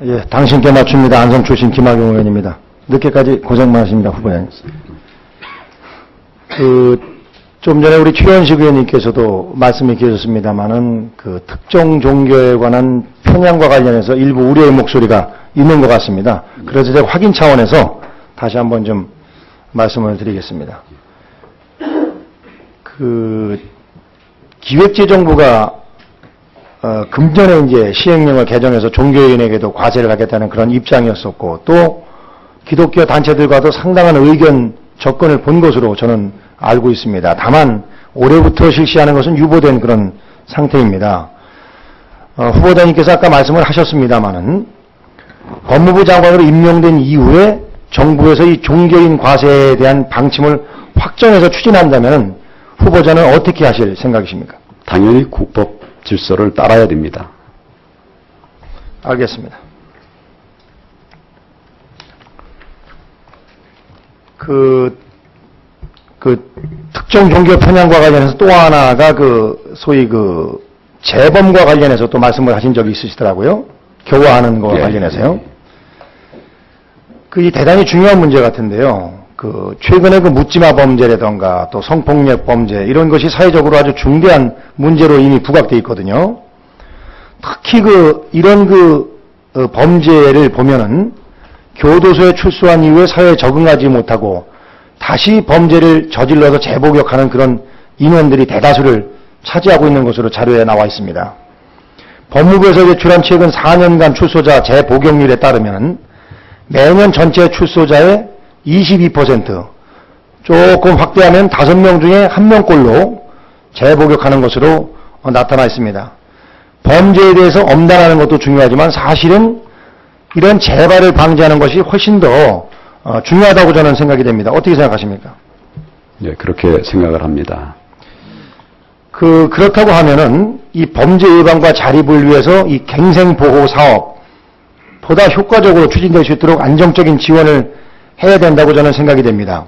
예, 당신께 맞춥니다. 안성 출신 김학용 의원입니다. 늦게까지 고생 많으십니다, 후보님. 좀 전에 우리 최현식 의원님께서도 말씀이 계셨습니다만은 특정 종교에 관한 편향과 관련해서 일부 우려의 목소리가 있는 것 같습니다. 그래서 제가 확인 차원에서 다시 한번 좀 말씀을 드리겠습니다. 기획재정부가 금년에 이제 시행령을 개정해서 종교인에게도 과세를 하겠다는 그런 입장이었었고, 또 기독교 단체들과도 상당한 의견 접근을 본 것으로 저는 알고 있습니다. 다만 올해부터 실시하는 것은 유보된 그런 상태입니다. 후보자님께서 아까 말씀을 하셨습니다마는 법무부 장관으로 임명된 이후에 정부에서 이 종교인 과세에 대한 방침을 확정해서 추진한다면 후보자는 어떻게 하실 생각이십니까? 당연히 국법 질서를 따라야 됩니다. 알겠습니다. 특정 종교 편향과 관련해서 또 하나가 소위 재범과 관련해서 또 말씀을 하신 적이 있으시더라고요. 교화하는 것과 관련해서요. 이 대단히 중요한 문제 같은데요. 최근에 묻지마 범죄라던가 또 성폭력 범죄 이런 것이 사회적으로 아주 중대한 문제로 이미 부각되어 있거든요. 특히 이런 범죄를 보면은 교도소에 출소한 이후에 사회에 적응하지 못하고 다시 범죄를 저질러서 재복역하는 그런 인원들이 대다수를 차지하고 있는 것으로 자료에 나와 있습니다. 법무부에서 제출한 최근 4년간 출소자 재복역률에 따르면 매년 전체 출소자의 22%, 조금 확대하면 5명 중에 1명꼴로 재복역하는 것으로 나타나 있습니다. 범죄에 대해서 엄단하는 것도 중요하지만 사실은 이런 재발을 방지하는 것이 훨씬 더 중요하다고 저는 생각이 됩니다. 어떻게 생각하십니까? 네, 그렇게 생각을 합니다. 그렇다고 하면은 이 범죄 예방과 자립을 위해서 이 갱생보호 사업 보다 효과적으로 추진될 수 있도록 안정적인 지원을 해야 된다고 저는 생각이 됩니다.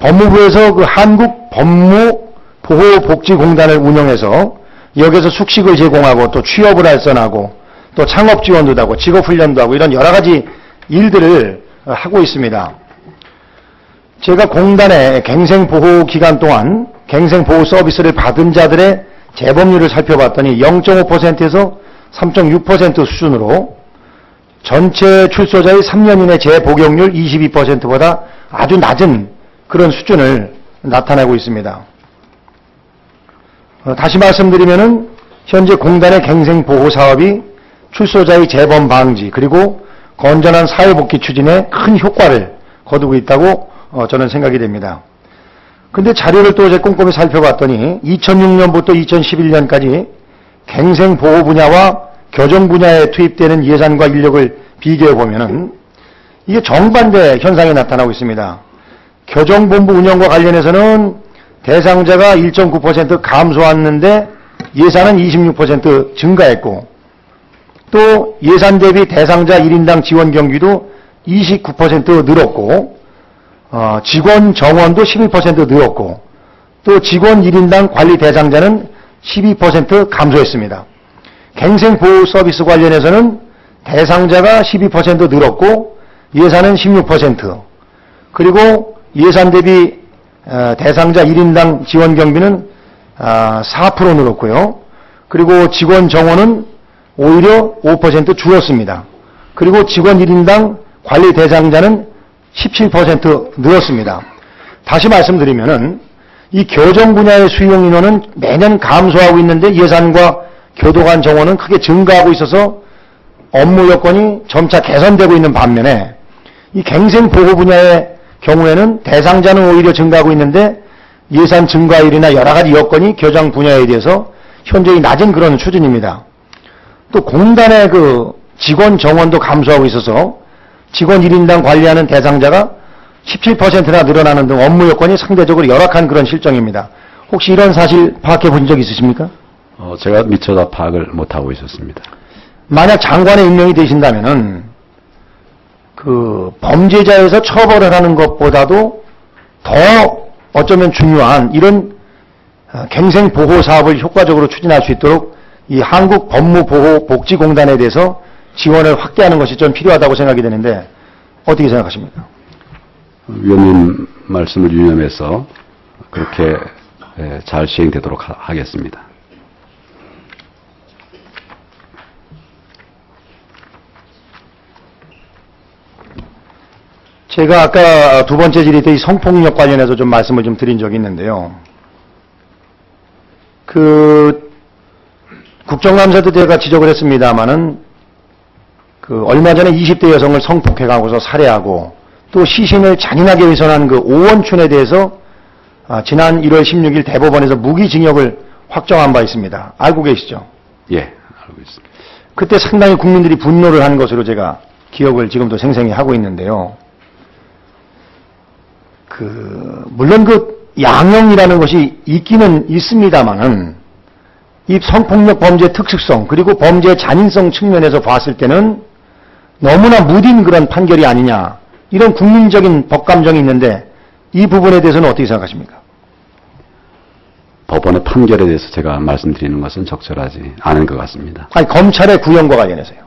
법무부에서 한국법무보호복지공단을 운영해서 여기서 숙식을 제공하고 또 취업을 알선하고 또 창업 지원도 하고 직업훈련도 하고 이런 여러 가지 일들을 하고 있습니다. 제가 공단의 갱생보호 기간 동안 갱생보호 서비스를 받은 자들의 재범률을 살펴봤더니 0.5%에서 3.6% 수준으로 전체 출소자의 3년 이내 재복역률 22%보다 아주 낮은 그런 수준을 나타내고 있습니다. 다시 말씀드리면은 현재 공단의 갱생보호 사업이 출소자의 재범 방지 그리고 건전한 사회복귀 추진에 큰 효과를 거두고 있다고 저는 생각이 됩니다. 근데 자료를 또 이제 꼼꼼히 살펴봤더니 2006년부터 2011년까지 갱생보호 분야와 교정 분야에 투입되는 예산과 인력을 비교해 보면은 이게 정반대 현상이 나타나고 있습니다. 교정본부 운영과 관련해서는 대상자가 1.9% 감소했는데 예산은 26% 증가했고 또 예산 대비 대상자 1인당 지원 경비도 29% 늘었고 직원 정원도 11% 늘었고 또 직원 1인당 관리 대상자는 12% 감소했습니다. 갱생보호 서비스 관련해서는 대상자가 12% 늘었고 예산은 16% 그리고 예산 대비 대상자 1인당 지원 경비는 4% 늘었고요. 그리고 직원 정원은 오히려 5% 줄었습니다. 그리고 직원 1인당 관리 대상자는 17% 늘었습니다. 다시 말씀드리면은 이 교정 분야의 수용 인원은 매년 감소하고 있는데 예산과 교도관 정원은 크게 증가하고 있어서 업무 여건이 점차 개선되고 있는 반면에 이 갱생보호 분야의 경우에는 대상자는 오히려 증가하고 있는데 예산 증가율이나 여러 가지 여건이 교정 분야에 대해서 현저히 낮은 그런 수준입니다. 또 공단의 직원 정원도 감소하고 있어서 직원 1인당 관리하는 대상자가 17%나 늘어나는 등 업무 여건이 상대적으로 열악한 그런 실정입니다. 혹시 이런 사실 파악해 본 적 있으십니까? 제가 미처 다 파악을 못하고 있었습니다. 만약 장관에 임명이 되신다면은 범죄자에서 처벌을 하는 것보다도 더 어쩌면 중요한 이런 갱생보호 사업을 효과적으로 추진할 수 있도록 이 한국법무보호복지공단에 대해서 지원을 확대하는 것이 좀 필요하다고 생각이 되는데 어떻게 생각하십니까? 위원님 말씀을 유념해서 그렇게 잘 시행되도록 하겠습니다. 제가 아까 두 번째 질의 때 이 성폭력 관련해서 좀 말씀을 좀 드린 적이 있는데요. 국정감사도 제가 지적을 했습니다마는 얼마 전에 20대 여성을 성폭행하고서 살해하고 또 시신을 잔인하게 훼손한 오원춘에 대해서 지난 1월 16일 대법원에서 무기징역을 확정한 바 있습니다. 알고 계시죠? 예, 알고 있습니다. 그때 상당히 국민들이 분노를 한 것으로 제가 기억을 지금도 생생히 하고 있는데요. 물론 양형이라는 것이 있기는 있습니다만은 이 성폭력 범죄의 특수성 그리고 범죄의 잔인성 측면에서 봤을 때는 너무나 무딘 그런 판결이 아니냐 이런 국민적인 법감정이 있는데 이 부분에 대해서는 어떻게 생각하십니까? 법원의 판결에 대해서 제가 말씀드리는 것은 적절하지 않은 것 같습니다. 아니 검찰의 구형과 관련해서요.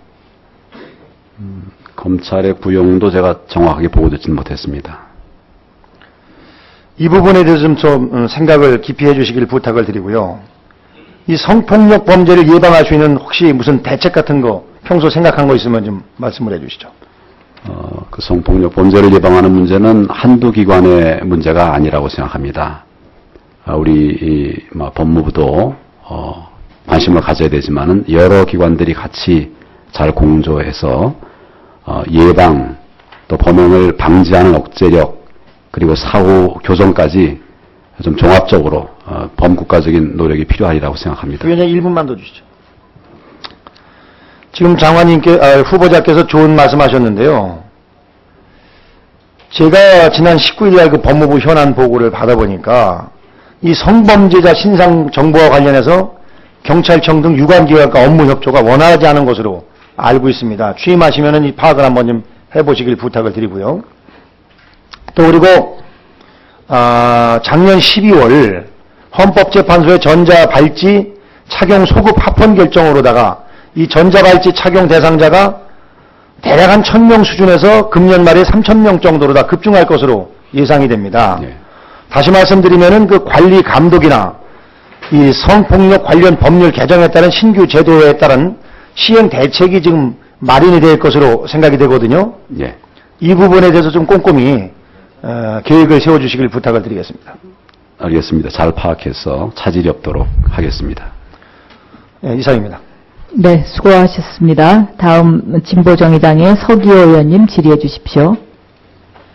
검찰의 구형도 제가 정확하게 보고 듣지는 못했습니다. 이 부분에 대해서 좀 생각을 깊이 해주시길 부탁을 드리고요. 이 성폭력 범죄를 예방할 수 있는 혹시 무슨 대책 같은 거 평소 생각한 거 있으면 좀 말씀을 해주시죠. 그 성폭력 범죄를 예방하는 문제는 한두 기관의 문제가 아니라고 생각합니다. 우리 법무부도 관심을 가져야 되지만은 여러 기관들이 같이 잘 공조해서 예방 또 범행을 방지하는 억제력 그리고 사후 교정까지 좀 종합적으로 범국가적인 노력이 필요하리라고 생각합니다. 위원장님 1분만 더 주시죠. 지금 후보자께서 좋은 말씀하셨는데요. 제가 지난 19일 날 법무부 현안 보고를 받아보니까 이 성범죄자 신상 정보와 관련해서 경찰청 등 유관기관과 업무 협조가 원활하지 않은 것으로 알고 있습니다. 취임하시면은 이 파악을 한번 좀 해보시길 부탁을 드리고요. 또 그리고 작년 12월 헌법재판소의 전자발찌 착용 소급 합헌 결정으로다가 이 전자발찌 착용 대상자가 대략 한 1000명 수준에서 금년 말에 3000명 정도로 다 급증할 것으로 예상이 됩니다. 네. 다시 말씀드리면은 관리 감독이나 이 성폭력 관련 법률 개정에 따른 신규 제도에 따른 시행 대책이 지금 마련이 될 것으로 생각이 되거든요. 네. 이 부분에 대해서 좀 꼼꼼히 계획을 세워주시길 부탁을 드리겠습니다. 알겠습니다. 잘 파악해서 차질이 없도록 하겠습니다. 네, 이상입니다. 네, 수고하셨습니다. 다음 진보정의당의 서기호 의원님 질의해 주십시오.